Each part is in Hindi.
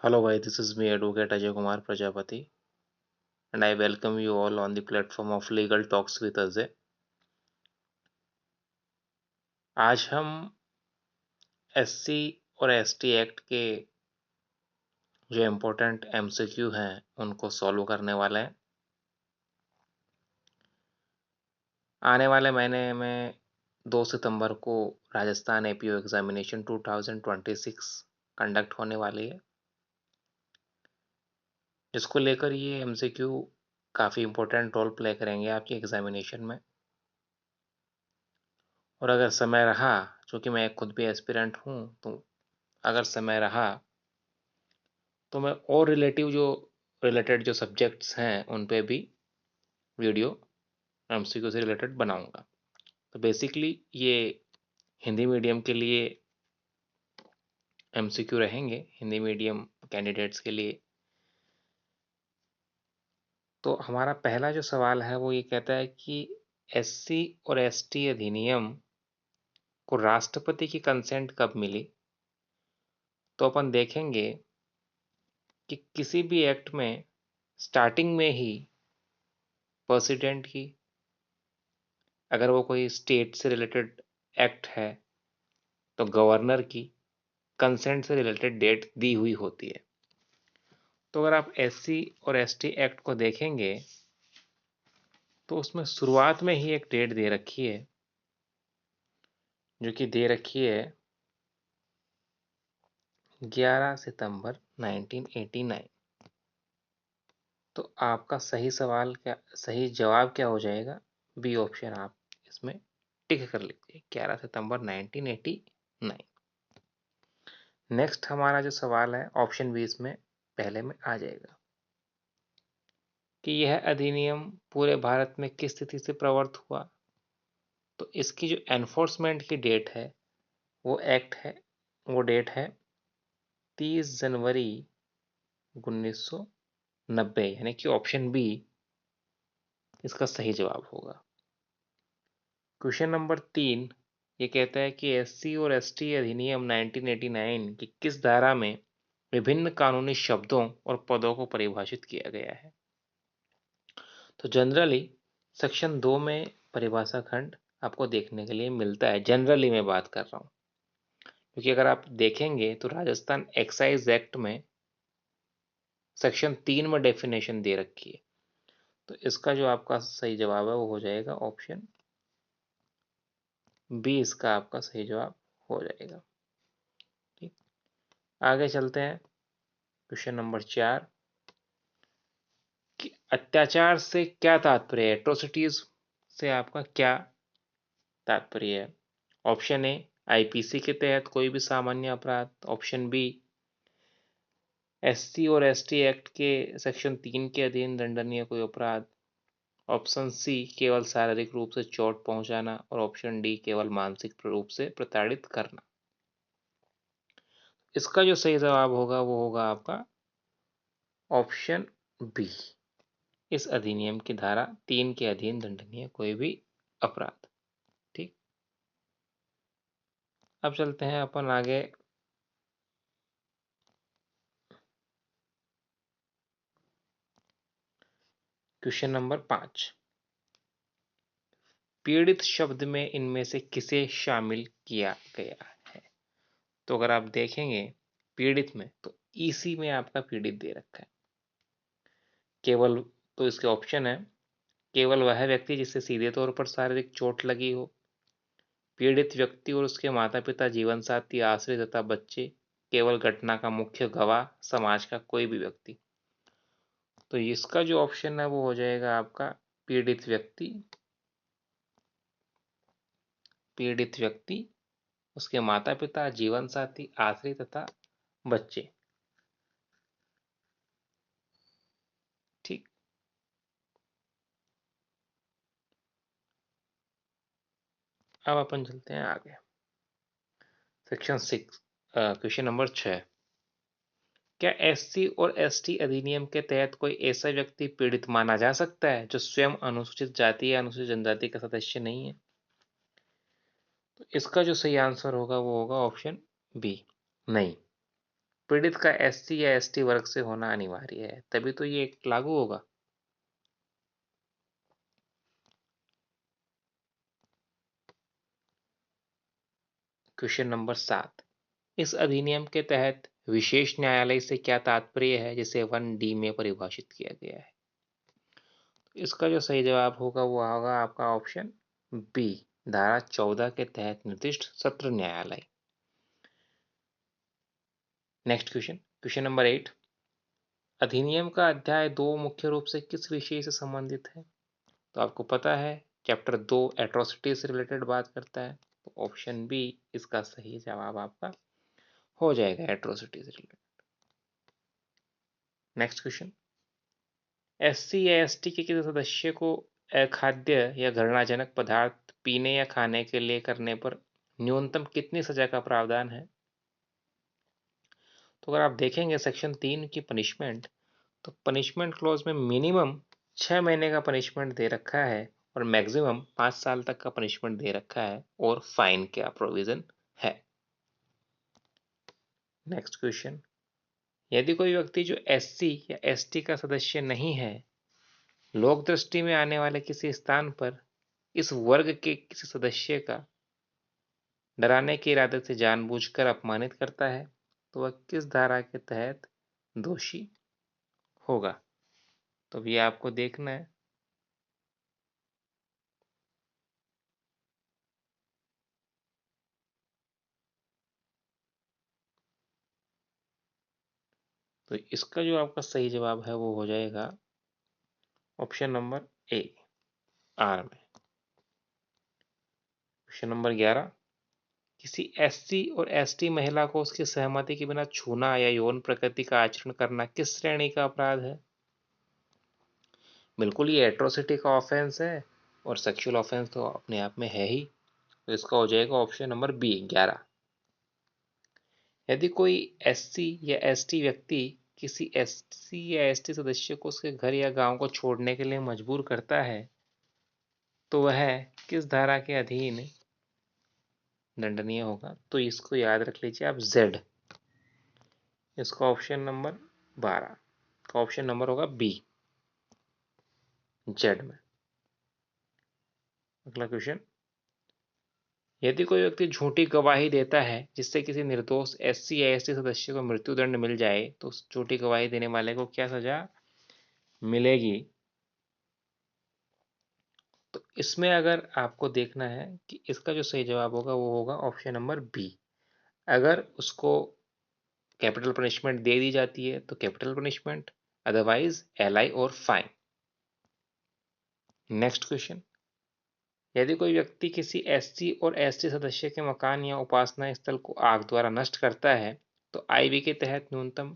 Hello, guys. This is me, Advocate Ajay Kumar Prajapati, and I welcome you all on the platform of Legal Talks with Ajay. आज हम एससी और एसटी एक्ट के जो इम्पोर्टेंट एमसीक्यू हैं उनको सॉल्व करने वाले हैं। आने वाले महीने में 2 सितंबर को राजस्थान एपीओ एग्जामिनेशन 2026 कंडक्ट होने वाली है, जिसको लेकर ये एमसीक्यू काफ़ी इम्पोर्टेंट रोल प्ले करेंगे आपकी एग्जामिनेशन में। और अगर समय रहा, चूँकि मैं खुद भी एस्पिरेंट हूँ, तो अगर समय रहा तो मैं और रिलेटेड जो सब्जेक्ट्स हैं उन पे भी वीडियो एमसीक्यू से रिलेटेड बनाऊंगा। तो बेसिकली ये हिंदी मीडियम के लिए एमसीक्यू रहेंगे, हिंदी मीडियम कैंडिडेट्स के लिए। तो हमारा पहला जो सवाल है वो ये कहता है कि एससी और एसटी अधिनियम को राष्ट्रपति की कंसेंट कब मिली। तो अपन देखेंगे कि किसी भी एक्ट में स्टार्टिंग में ही प्रेसिडेंट की, अगर वो कोई स्टेट से रिलेटेड एक्ट है तो गवर्नर की कंसेंट से रिलेटेड डेट दी हुई होती है। तो अगर आप एससी और एसटी एक्ट को देखेंगे तो उसमें शुरुआत में ही एक डेट दे रखी है, जो कि दे रखी है 11 सितंबर 1989। तो आपका सही जवाब क्या हो जाएगा? बी ऑप्शन आप इसमें टिक कर लीजिए, 11 सितंबर 1989। नेक्स्ट हमारा जो सवाल है ऑप्शन बी इसमें पहले में आ जाएगा कि यह अधिनियम पूरे भारत में किस तिथि से प्रवर्त हुआ। तो इसकी जो एनफोर्समेंट की डेट है वो डेट है 30 जनवरी 1990, यानी कि ऑप्शन बी इसका सही जवाब होगा। क्वेश्चन नंबर 3 ये कहता है कि एससी और एसटी अधिनियम 1989 की किस धारा में विभिन्न कानूनी शब्दों और पदों को परिभाषित किया गया है। तो जनरली सेक्शन 2 में परिभाषा खंड आपको देखने के लिए मिलता है। जनरली मैं बात कर रहा हूँ, क्योंकि अगर आप देखेंगे तो राजस्थान एक्साइज एक्ट में सेक्शन 3 में डेफिनेशन दे रखी है। तो इसका जो आपका सही जवाब है वो हो जाएगा ऑप्शन बी, इसका आपका सही जवाब हो जाएगा। ठीक, आगे चलते हैं। क्वेश्चन नंबर 4 कि अत्याचार से क्या तात्पर्य है, एट्रोसिटीज से आपका क्या तात्पर्य है। ऑप्शन ए आईपीसी के तहत कोई भी सामान्य अपराध, ऑप्शन बी एससी और एसटी एक्ट के सेक्शन 3 के अधीन दंडनीय कोई अपराध, ऑप्शन सी केवल शारीरिक रूप से चोट पहुंचाना, और ऑप्शन डी केवल मानसिक रूप से प्रताड़ित करना। इसका जो सही जवाब होगा वो होगा आपका ऑप्शन बी, इस अधिनियम की धारा 3 के अधीन दंडनीय कोई भी अपराध। ठीक, अब चलते हैं अपन आगे। क्वेश्चन नंबर 5 पीड़ित शब्द में इनमें से किसे शामिल किया गया है। तो अगर आप देखेंगे पीड़ित में, तो ईसी में आपका पीड़ित दे रखा है केवल। तो इसके ऑप्शन है केवल वह व्यक्ति जिससे सीधे तौर पर शारीरिक चोट लगी हो, पीड़ित व्यक्ति और उसके माता पिता, जीवन साथी, आश्रित तथा बच्चे, केवल घटना का मुख्य गवाह, समाज का कोई भी व्यक्ति। तो इसका जो ऑप्शन है वो हो जाएगा आपका पीड़ित व्यक्ति, उसके माता पिता, जीवन साथी, आश्रित तथा बच्चे। ठीक, अब अपन चलते हैं आगे। सेक्शन 6 क्वेश्चन नंबर 6 क्या एससी और एसटी अधिनियम के तहत कोई ऐसा व्यक्ति पीड़ित माना जा सकता है जो स्वयं अनुसूचित जाति या अनुसूचित जनजाति का सदस्य नहीं है। तो इसका जो सही आंसर होगा वो होगा ऑप्शन बी, नहीं। पीड़ित का एससी या एसटी वर्ग से होना अनिवार्य है, तभी तो ये लागू होगा। क्वेश्चन नंबर 7, इस अधिनियम के तहत विशेष न्यायालय से क्या तात्पर्य है, जिसे 1D में परिभाषित किया गया है। इसका जो सही जवाब होगा वो होगा आपका ऑप्शन बी, धारा 14 के तहत निर्दिष्ट सत्र न्यायालय। नेक्स्ट क्वेश्चन, क्वेश्चन नंबर 8, अधिनियम का अध्याय 2 मुख्य रूप से किस विषय से संबंधित है। तो आपको पता है चैप्टर 2 एट्रोसिटी से रिलेटेड बात करता है, तो ऑप्शन बी इसका सही जवाब आपका हो जाएगा, एट्रोसिटी से रिलेटेड। नेक्स्ट क्वेश्चन, एससी या एसटी के किसी सदस्य को अखाद्य या घृणाजनक पदार्थ पीने या खाने के लिए करने पर न्यूनतम कितनी सजा का प्रावधान है। तो अगर आप देखेंगे सेक्शन 3 की पनिशमेंट, तो पनिशमेंट क्लॉज में मिनिमम 6 महीने का पनिशमेंट दे रखा है और मैक्सिमम 5 साल तक का पनिशमेंट दे रखा है और फाइन का प्रोविजन है। नेक्स्ट क्वेश्चन, यदि कोई व्यक्ति जो एससी या एसटी का सदस्य नहीं है, लोक दृष्टि में आने वाले किसी स्थान पर इस वर्ग के किसी सदस्य का डराने के इरादे से जानबूझकर अपमानित करता है, तो वह किस धारा के तहत दोषी होगा। तो ये आपको देखना है। तो इसका जो आपका सही जवाब है वो हो जाएगा ऑप्शन नंबर ए, आर में। क्वेश्चन नंबर 11, किसी एससी और एसटी महिला को उसकी सहमति के बिना छूना या यौन प्रकृति का आचरण करना किस श्रेणी का अपराध है। बिल्कुल ये एट्रोसिटी का ऑफेंस है और सेक्सुअल ऑफेंस तो अपने आप में है ही, तो इसका हो जाएगा ऑप्शन नंबर बी, 11। यदि कोई एससी या एसटी व्यक्ति किसी एससी या एसटी सदस्य को उसके घर या गांव को छोड़ने के लिए मजबूर करता है, तो वह किस धारा के अधीन दंडनीय होगा। तो इसको याद रख लीजिए आप, जेड। इसका ऑप्शन नंबर 12 का ऑप्शन नंबर होगा बी, जेड में। अगला क्वेश्चन, यदि कोई व्यक्ति झूठी गवाही देता है जिससे किसी निर्दोष एससी या एसटी सदस्य को मृत्युदंड मिल जाए, तो उस झूठी गवाही देने वाले को क्या सजा मिलेगी। तो इसमें अगर आपको देखना है कि इसका जो सही जवाब होगा वो होगा ऑप्शन नंबर बी। अगर उसको कैपिटल पनिशमेंट दे दी जाती है तो कैपिटल पनिशमेंट, अदरवाइज एलआई और फाइन। नेक्स्ट क्वेश्चन, यदि कोई व्यक्ति किसी एससी और एसटी सदस्य के मकान या उपासना स्थल को आग द्वारा नष्ट करता है, तो आईबी के तहत न्यूनतम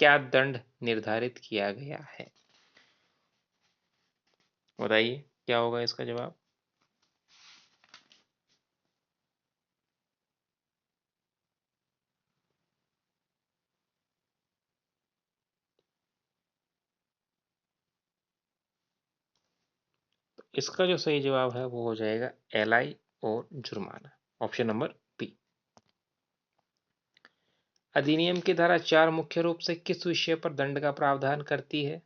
क्या दंड निर्धारित किया गया है। बताइए क्या होगा इसका जवाब। तो इसका जो सही जवाब है वो हो जाएगा एलआई और जुर्माना, ऑप्शन नंबर बी। अधिनियम की धारा 4 मुख्य रूप से किस विषय पर दंड का प्रावधान करती है।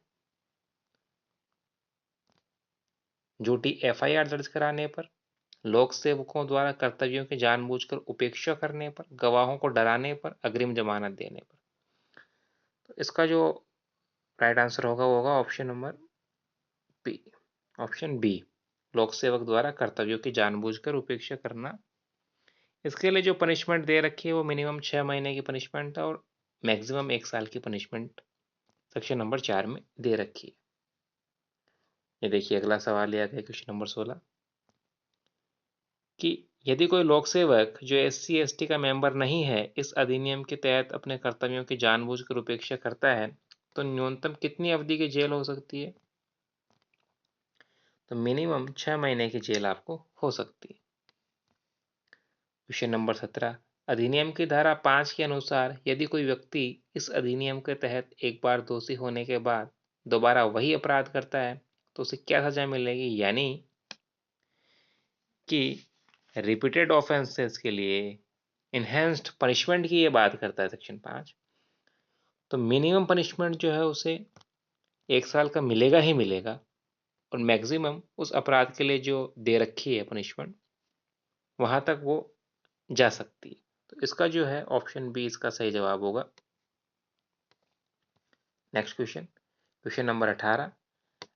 झूठी एफआईआर दर्ज कराने पर, लोक सेवकों द्वारा कर्तव्यों की जानबूझकर उपेक्षा करने पर, गवाहों को डराने पर, अग्रिम जमानत देने पर। तो इसका जो राइट आंसर होगा वो होगा option number B, option B, लोक सेवक द्वारा कर्तव्यों की जानबूझकर उपेक्षा करना। इसके लिए जो पनिशमेंट दे रखी है वो मिनिमम 6 महीने की पनिशमेंट है और मैक्सिमम 1 साल की पनिशमेंट सेक्शन नंबर 4 में दे रखी है। ये देखिए अगला सवाल यह है क्वेश्चन नंबर 16, कि यदि कोई लोक सेवक जो एससी एसटी का मेंबर नहीं है इस अधिनियम के तहत अपने कर्तव्यों की जानबूझकर उपेक्षा करता है, तो न्यूनतम कितनी अवधि की जेल हो सकती है। तो मिनिमम 6 महीने की जेल आपको हो सकती है। क्वेश्चन नंबर 17, अधिनियम की धारा 5 के अनुसार यदि कोई व्यक्ति इस अधिनियम के तहत एक बार दोषी होने के बाद दोबारा वही अपराध करता है, तो उसे क्या सजा मिलेगी। यानी कि रिपीटेड ऑफेंसेस के लिए इनहेंस्ड पनिशमेंट की ये बात करता है सेक्शन 5। तो मिनिमम पनिशमेंट जो है उसे 1 साल का मिलेगा ही मिलेगा, और मैक्सिमम उस अपराध के लिए जो दे रखी है पनिशमेंट वहां तक वो जा सकती है। तो इसका जो है ऑप्शन बी इसका सही जवाब होगा। Next question, question number 18,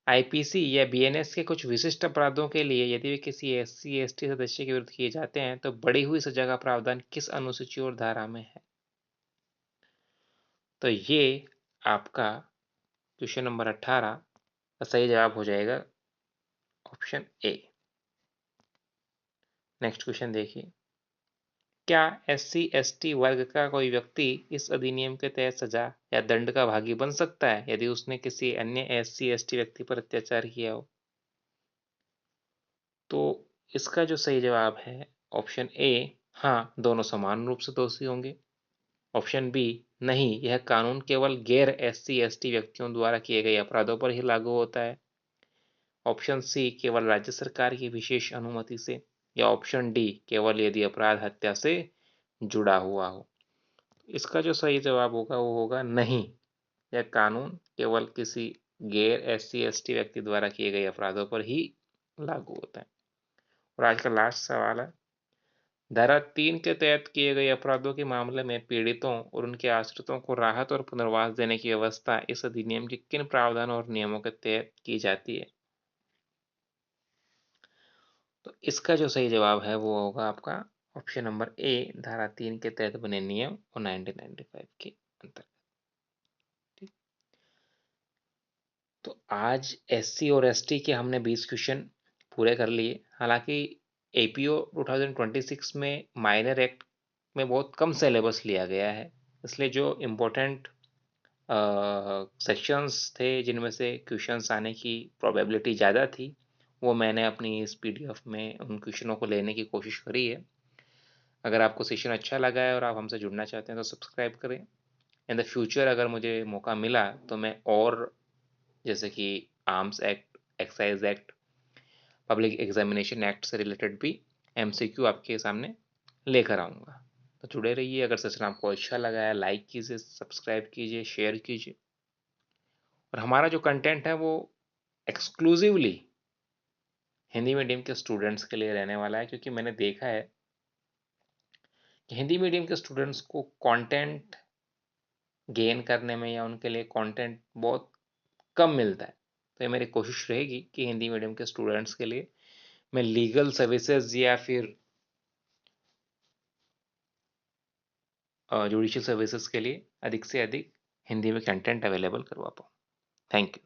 IPC या बीएनएस के कुछ विशिष्ट अपराधों के लिए यदि वे किसी एससी एसटी सदस्य के विरुद्ध किए जाते हैं तो बढ़ी हुई सजा का प्रावधान किस अनुसूची और धारा में है? तो ये आपका क्वेश्चन नंबर 18 का सही जवाब हो जाएगा ऑप्शन ए। नेक्स्ट क्वेश्चन देखिए, क्या एससी एसटी वर्ग का कोई व्यक्ति इस अधिनियम के तहत सजा या दंड का भागी बन सकता है यदि उसने किसी अन्य एससी एसटी व्यक्ति पर अत्याचार किया हो? तो इसका जो सही जवाब है ऑप्शन ए, हाँ, दोनों समान रूप से दोषी होंगे। ऑप्शन बी, नहीं, यह कानून केवल गैर एससी एसटी व्यक्तियों द्वारा किए गए अपराधों पर ही लागू होता है। ऑप्शन सी, केवल राज्य सरकार की विशेष अनुमति से। या ऑप्शन डी, केवल यदि अपराध हत्या से जुड़ा हुआ हो। इसका जो सही जवाब होगा वो होगा नहीं, यह कानून केवल किसी गैर एससी एसटी व्यक्ति द्वारा किए गए अपराधों पर ही लागू होता है। और आज का लास्ट सवाल है, धारा 3 के तहत किए गए अपराधों के मामले में पीड़ितों और उनके आश्रितों को राहत और पुनर्वास देने की व्यवस्था इस अधिनियम के किन प्रावधानों और नियमों के तहत की जाती है? तो इसका जो सही जवाब है वो होगा आपका ऑप्शन नंबर ए, धारा 3 के तहत बने नियम और 1995 के अंतर्गत। ठीक, तो आज एससी और एसटी के हमने 20 क्वेश्चन पूरे कर लिए। हालांकि एपीओ 2026 में माइनर एक्ट में बहुत कम सिलेबस लिया गया है, इसलिए जो इम्पोर्टेंट सेक्शंस थे जिनमें से क्वेश्चंस आने की प्रोबेबिलिटी ज़्यादा थी वो मैंने अपनी इस पीडीएफ में उन क्वेश्चनों को लेने की कोशिश करी है। अगर आपको सेशन अच्छा लगा है और आप हमसे जुड़ना चाहते हैं तो सब्सक्राइब करें। इन द फ्यूचर अगर मुझे मौका मिला तो मैं और जैसे कि arms act, excise act, public examination act से रिलेटेड भी एमसीक्यू आपके सामने लेकर आऊँगा। तो जुड़े रहिए। अगर सेशन आपको अच्छा लगा है लाइक कीजिए, सब्सक्राइब कीजिए, शेयर कीजिए। और हमारा जो कंटेंट है वो एक्सक्लूसिवली हिंदी मीडियम के स्टूडेंट्स के लिए रहने वाला है, क्योंकि मैंने देखा है कि हिंदी मीडियम के स्टूडेंट्स को कंटेंट गेन करने में या उनके लिए कंटेंट बहुत कम मिलता है। तो ये मेरी कोशिश रहेगी कि हिंदी मीडियम के स्टूडेंट्स के लिए मैं लीगल सर्विसेज या फिर जुडिशियल सर्विसेज के लिए अधिक से अधिक हिंदी में कंटेंट अवेलेबल करवा पाऊँ। Thank you.